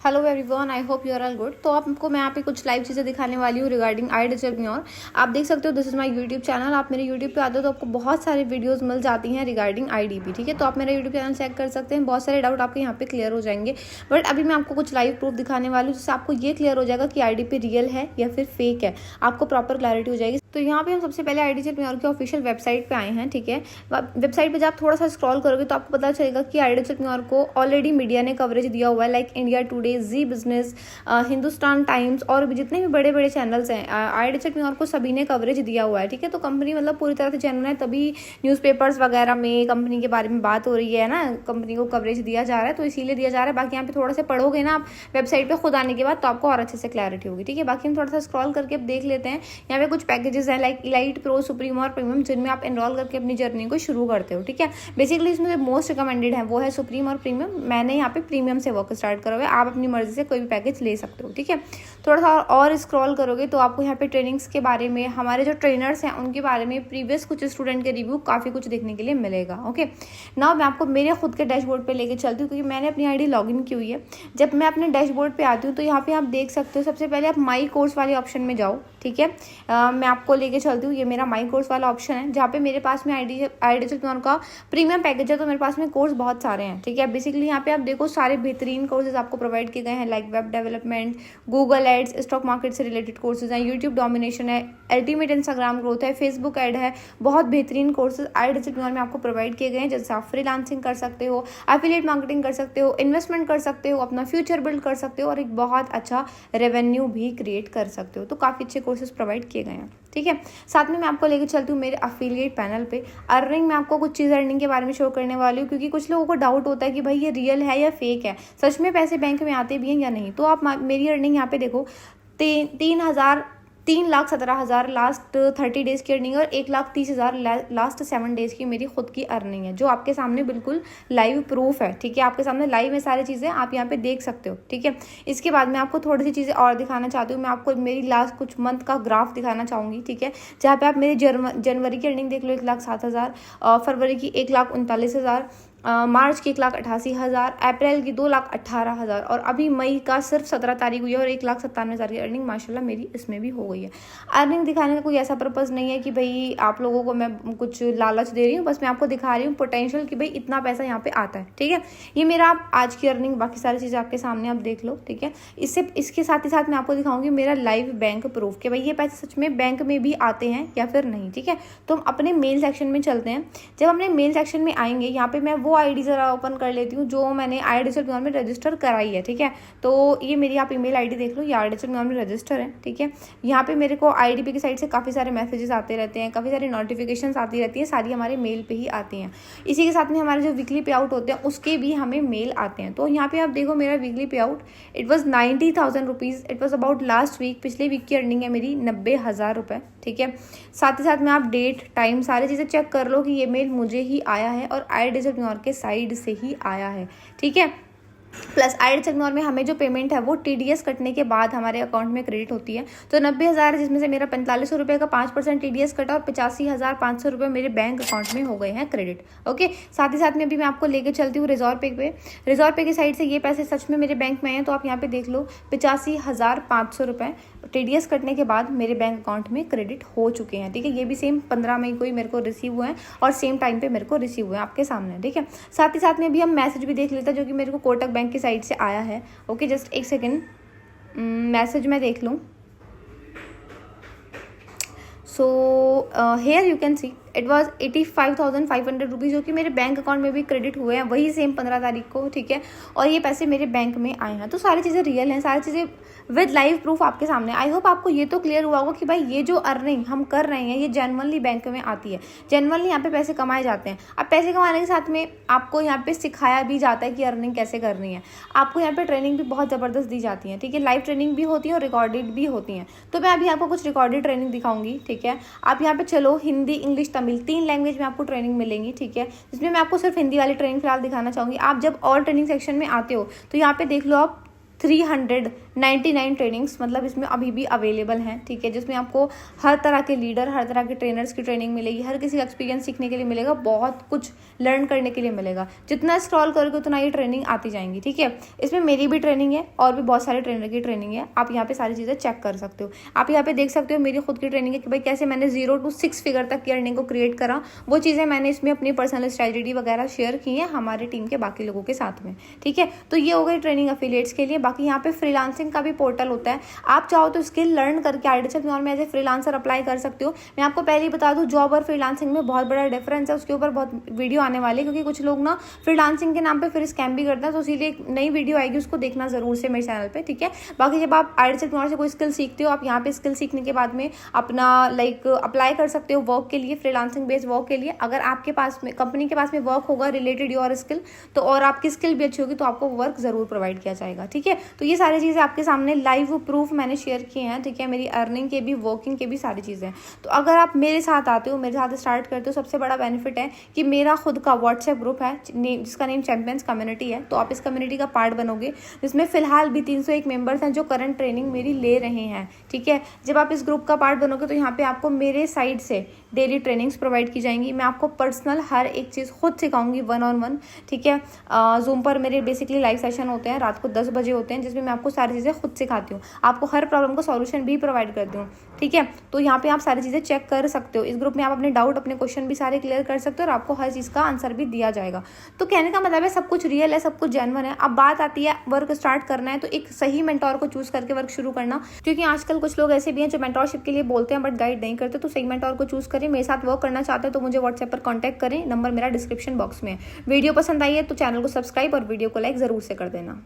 Hello everyone, I hope you are all good. तो आपको मैं यहाँ पे कुछ लाइव चीज़ें दिखाने वाली हूँ रिगार्डिंग iDigital Pure। आप देख सकते हो this is my YouTube channel. आप मेरे यूट्यूब पे आते हो तो आपको बहुत सारे वीडियोस मिल जाती हैं रिगार्डिंग IDP, ठीक है। तो आप मेरा यूट्यूब चैनल चेक कर सकते हैं, बहुत सारे डाउट आपके यहाँ पे क्लियर हो जाएंगे। बट अभी मैं आपको कुछ लाइव प्रूफ दिखाने वाली हूँ जिससे आपको ये क्लियर हो जाएगा कि IDP रियल है या फिर फेक है, आपको प्रॉपर क्लैरिटी हो जाएगी। तो यहाँ पे हम सबसे पहले iDigital Pure की ऑफिशियल वेबसाइट पे आए हैं, ठीक है। वेबसाइट पे जब आप थोड़ा सा स्क्रॉल करोगे तो आपको पता चलेगा कि iDigital Pure को ऑलरेडी मीडिया ने कवरेज दिया हुआ है, लाइक इंडिया टुडे, जी बिजनेस, हिंदुस्तान टाइम्स और भी जितने भी बड़े बड़े चैनल्स हैं iDigital Pure को सभी ने कवरेज दिया हुआ है, ठीक है। तो कंपनी मतलब पूरी तरह से जेन्युइन है, तभी न्यूज़पेपर्स वगैरह में कंपनी के बारे में बात हो रही है ना, कंपनी को कवरेज दिया जा रहा है तो इसीलिए दिया जा रहा है। बाकी यहाँ पे थोड़ा सा पढ़ोगे ना आप वेबसाइट पे खुद आने के बाद तो आपको और अच्छे से क्लैरिटी होगी, ठीक है। बाकी हम थोड़ा सा स्क्रॉल करके अब देख लेते हैं। यहाँ पे कुछ पैकेजेस हैं लाइक इलाइट, प्रो, सुप्रीम और प्रीमियम, जिनमें आप एनरोल करके अपनी जर्नी को शुरू करते हो, ठीक है। बेसिकली इसमें जो मोस्ट रिकमेंडेड है वो है सुप्रीम और प्रीमियम। मैंने यहाँ पे प्रीमियम से वर्क स्टार्ट करा हुआ है, आप अपनी मर्जी से कोई भी पैकेज ले सकते हो, ठीक है। थोड़ा सा और स्क्रॉल करोगे तो आपको यहाँ पे ट्रेनिंग्स के बारे में, हमारे जो ट्रेनर्स हैं उनके बारे में, प्रीवियस कुछ स्टूडेंट के रिव्यू, काफ़ी कुछ देखने के लिए मिलेगा, ओके। नाउ मैं आपको मेरे खुद के डैशबोर्ड पे लेके चलती हूँ क्योंकि मैंने अपनी आईडी लॉगिन की हुई है। जब मैं अपने डैशबोर्ड पे आती हूँ तो यहाँ पे आप देख सकते हो, सबसे पहले आप माई कोर्स वाले ऑप्शन में जाओ, ठीक है। मैं आपको लेके चलती हूँ, ये मेरा माई कोर्स वाला ऑप्शन है जहाँ पे मेरे पास में iDigital Pure का प्रीमियम पैकेज है। तो मेरे पास में कोर्स बहुत सारे हैं, ठीक है। बेसिकली यहाँ पे आप देखो सारे बेहतरीन कोर्सेज आपको प्रोवाइड किए गए हैं, like web development, Google ads, stock market से रिलेटेड कोर्सेज हैं, यूट्यूब डोमिनेशन है, अल्टीमेट इंस्टाग्राम ग्रोथ है, फेसबुक एड है। बहुत बेहतरीन कोर्सेज iDigital Pure में आपको प्रोवाइड किए गए हैं, जैसे आप फ्रीलांसिंग कर सकते हो, एफिलिएट मार्केटिंग कर सकते हो, इन्वेस्टमेंट कर सकते हो, अपना फ्यूचर बिल्ड कर सकते हो और एक बहुत अच्छा रेवेन्यू भी क्रिएट कर सकते हो। तो काफ़ी अच्छे कोर्सेज प्रोवाइड किए गए हैं, ठीक है। साथ में मैं आपको लेके चलती हूँ मेरे अफिलिएट पैनल पे। अर्निंग में आपको कुछ चीज़ अर्निंग के बारे में शो करने वाली हूँ क्योंकि कुछ लोगों को डाउट होता है कि भाई ये रियल है या फेक है, सच में पैसे बैंक में आते भी हैं या नहीं। तो आप मेरी अर्निंग यहाँ पे देखो, 3,17,000 लास्ट 30 डेज़ की अर्निंग और 1,30,000 लास्ट 7 डेज़ की मेरी खुद की अर्निंग है, जो आपके सामने बिल्कुल लाइव प्रूफ है, ठीक है। आपके सामने लाइव में सारी चीज़ें आप यहाँ पे देख सकते हो, ठीक है। इसके बाद मैं आपको थोड़ी सी चीज़ें और दिखाना चाहती हूँ। मैं आपको मेरी लास्ट कुछ मंथ का ग्राफ दिखाना चाहूँगी, ठीक है, जहाँ पे आप मेरी जनवरी की अर्निंग देख लो 1,07,000, फरवरी की 1,39,000, मार्च की 1,88,000, अप्रैल की 2,18,000 और अभी मई का सिर्फ 17 तारीख हुई है और 1,97,000 की अर्निंग माशाल्लाह मेरी इसमें भी हो गई है। अर्निंग दिखाने का कोई ऐसा पर्पज़ नहीं है कि भाई आप लोगों को मैं कुछ लालच दे रही हूँ, बस मैं आपको दिखा रही हूँ पोटेंशियल कि भाई इतना पैसा यहाँ पे आता है, ठीक है। ये मेरा आज की अर्निंग, बाकी सारी चीज़ें आपके सामने आप देख लो, ठीक है। इसके साथ ही साथ मैं आपको दिखाऊंगी मेरा लाइव बैंक प्रूफ कि भाई ये पैसे सच में बैंक में भी आते हैं या फिर नहीं, ठीक है। तो हम अपने मेल सेक्शन में चलते हैं। जब अपने मेल सेक्शन में आएंगे, यहाँ पे मैं वो आईडी ज़रा ओपन कर लेती हूँ जो मैंने iDigital Pure में रजिस्टर कराई है, ठीक है। तो ये मेरी आप ईमेल आईडी देख लो, ये iDigital Pure में रजिस्टर है, ठीक है। यहाँ पे मेरे को IDP की साइड से काफ़ी सारे मैसेजेस आते रहते हैं, काफ़ी सारी नोटिफिकेशंस आती रहती हैं, सारी हमारे मेल पे ही आती हैं। इसी के साथ में हमारे जो वीकली पे आउट होते हैं उसके भी हमें मेल आते हैं। तो यहाँ पे आप देखो मेरा weekly pay out it was 90,000 rupees, it was about last week, पिछले वीक की अर्निंग है मेरी 90,000 रुपये, ठीक है। साथ ही साथ में आप डेट, टाइम, सारी चीज़ें चेक कर लो कि ये मेल मुझे ही आया है और iDigital Pure के साइड से ही आया है, ठीक है। प्लस iDigital Pure में हमें जो पेमेंट है वो TDS कटने के बाद हमारे अकाउंट में क्रेडिट होती है। तो 90,000 जिसमें से मेरा 4500 रुपये का 5% TDS कटा और 85,500 रुपये मेरे बैंक अकाउंट में हो गए हैं क्रेडिट, ओके। साथ ही साथ में अभी मैं आपको लेके चलती हूँ रिजॉर्व पे रिजॉर्व पे की साइड से ये पैसे सच में मेरे बैंक में हैं। तो आप यहाँ पे देख लो 85,500 रुपये TDS कटने के बाद मेरे बैंक अकाउंट में क्रेडिट हो चुके हैं, ठीक है। ये भी सेम 15 मई को ही मेरे को रिसीव हुए हैं और सेम टाइम पे मेरे को रिसीव हुए हैं आपके सामने, ठीक है। साथ ही साथ में अभी हम मैसेज भी देख लेते हैं जो कि मेरे को कोटक बैंक की साइड से आया है, ओके। जस्ट एक सेकेंड, मैसेज मैं देख लूँ। So here you can see it was 85,500 rupees जो कि मेरे बैंक अकाउंट में भी क्रेडिट हुए हैं, वही सेम 15 तारीख को, ठीक है। और ये पैसे मेरे बैंक में आए हैं। तो सारी चीज़ें रियल हैं, सारी चीज़ें विद लाइव प्रूफ आपके सामने। आई होप आपको ये तो क्लियर हुआ होगा कि भाई ये जो अर्निंग हम कर रहे हैं ये जेन्युइनली बैंक में आती है, जेन्युइनली यहाँ पे पैसे कमाए जाते हैं। अब पैसे कमाने के साथ में आपको यहाँ पे सिखाया भी जाता है कि अर्निंग कैसे करनी है। आपको यहाँ पे ट्रेनिंग भी बहुत ज़बरदस्त दी जाती है, ठीक है। लाइव ट्रेनिंग भी होती है और रिकॉर्डेड भी होती हैं। तो मैं अभी आपको कुछ रिकॉर्डेड ट्रेनिंग दिखाऊंगी, ठीक है। आप यहाँ पे चलो, हिंदी, इंग्लिश, तमिल, 3 लैंग्वेज में आपको ट्रेनिंग मिलेंगी, ठीक है। जिसमें मैं आपको सिर्फ हिंदी वाली ट्रेनिंग फिलहाल दिखाना चाहूँगी। आप जब और ट्रेनिंग सेक्शन में आते हो तो यहाँ पे देख लो आप 399 ट्रेनिंग्स मतलब इसमें अभी भी अवेलेबल हैं, ठीक है, जिसमें आपको हर तरह के लीडर, हर तरह के ट्रेनर्स की ट्रेनिंग मिलेगी, हर किसी का एक्सपीरियंस सीखने के लिए मिलेगा, बहुत कुछ लर्न करने के लिए मिलेगा। जितना स्क्रॉल करोगे उतना ये ट्रेनिंग आती जाएंगी, ठीक है। इसमें मेरी भी ट्रेनिंग है और भी बहुत सारे ट्रेनर की ट्रेनिंग है, आप यहाँ पे सारी चीज़ें चेक कर सकते हो। आप यहाँ पे देख सकते हो मेरी खुद की ट्रेनिंग है कि भाई कैसे मैंने 0 to 6 फिगर तक की अर्निंग को क्रिएट करा। वो चीज़ें मैंने इसमें अपनी पर्सनल स्ट्रेटजी वगैरह शेयर की है हमारे टीम के बाकी लोगों के साथ में, ठीक है। तो ये हो गई ट्रेनिंग एफिलिएट्स के लिए। बाकी यहाँ पे फ्रीलांसिंग का भी पोर्टल होता है, आप चाहो तो स्किल लर्न करके आईडिचल में एज ए फ्रीलांसर अप्लाई कर सकते हो। मैं आपको पहले ही बता दूं जॉब और फ्रीलांसिंग में बहुत बड़ा डिफरेंस है, उसके ऊपर बहुत वीडियो आने वाली है, क्योंकि कुछ लोग ना फ्रीलांसिंग के नाम पे फिर स्कैम भी करते हैं, तो इसीलिए एक नई वीडियो आएगी, उसको देखना जरूर से मेरे चैनल पे, ठीक है। बाकी जब आप आईडिचल से कोई स्किल सीखते हो, आप यहाँ पे स्किल सीखने के बाद में अपना अप्लाई कर सकते हो वर्क के लिए, फ्रीलांसिंग बेस्ड वर्क के लिए। अगर आपके पास में कंपनी के पास में वर्क होगा रिलेटेड योर स्किल, तो और आपकी स्किल भी अच्छी होगी तो आपको वर्क जरूर प्रोवाइड किया जाएगा, ठीक है। तो ये सारी चीज़ें आपके सामने लाइव प्रूफ मैंने शेयर किए हैं, ठीक है, मेरी अर्निंग के भी, वर्किंग के भी सारी चीज़ें। तो अगर आप मेरे साथ आते हो, मेरे साथ स्टार्ट करते हो, सबसे बड़ा बेनिफिट है कि मेरा खुद का व्हाट्सएप ग्रुप है जिसका नेम चैंपियंस कम्युनिटी है। तो आप इस कम्युनिटी का पार्ट बनोगे, जिसमें फिलहाल भी 301 मेंबर्स हैं जो करंट ट्रेनिंग मेरी ले रहे हैं, ठीक है। जब आप इस ग्रुप का पार्ट बनोगे तो यहाँ पे आपको मेरे साइड से डेली ट्रेनिंग्स प्रोवाइड की जाएंगी। मैं आपको पर्सनल हर एक चीज़ खुद सिखाऊंगी 1-on-1, ठीक है। जूम पर मेरे बेसिकली लाइव सेशन होते हैं, रात को 10 बजे होते हैं, जिसमें मैं आपको सारी चीज़ें खुद सिखाती हूँ, आपको हर प्रॉब्लम का सॉल्यूशन भी प्रोवाइड करती हूँ, ठीक है। तो यहाँ पे आप सारी चीज़ें चेक कर सकते हो। इस ग्रुप में आप अपने डाउट, अपने क्वेश्चन भी सारे क्लियर कर सकते हो और आपको हर चीज़ का आंसर भी दिया जाएगा। तो कहने का मतलब है सब कुछ रियल है, सब कुछ जेन्युइन है। अब बात आती है वर्क स्टार्ट करना है तो एक सही मेंटोर को चूज करके वर्क शुरू करना, क्योंकि आजकल कुछ लोग ऐसे भी हैं जो मेंटोरशिप के लिए बोलते हैं बट गाइड नहीं करते। तो सही मेंटोर को चूज करें। मेरे साथ वर्क करना चाहते हैं तो मुझे व्हाट्सएप पर कॉन्टैक्ट करें, नंबर मेरा डिस्क्रिप्शन बॉक्स में है। वीडियो पसंद आई है तो चैनल को सब्सक्राइब और वीडियो को लाइक जरूर से कर देना।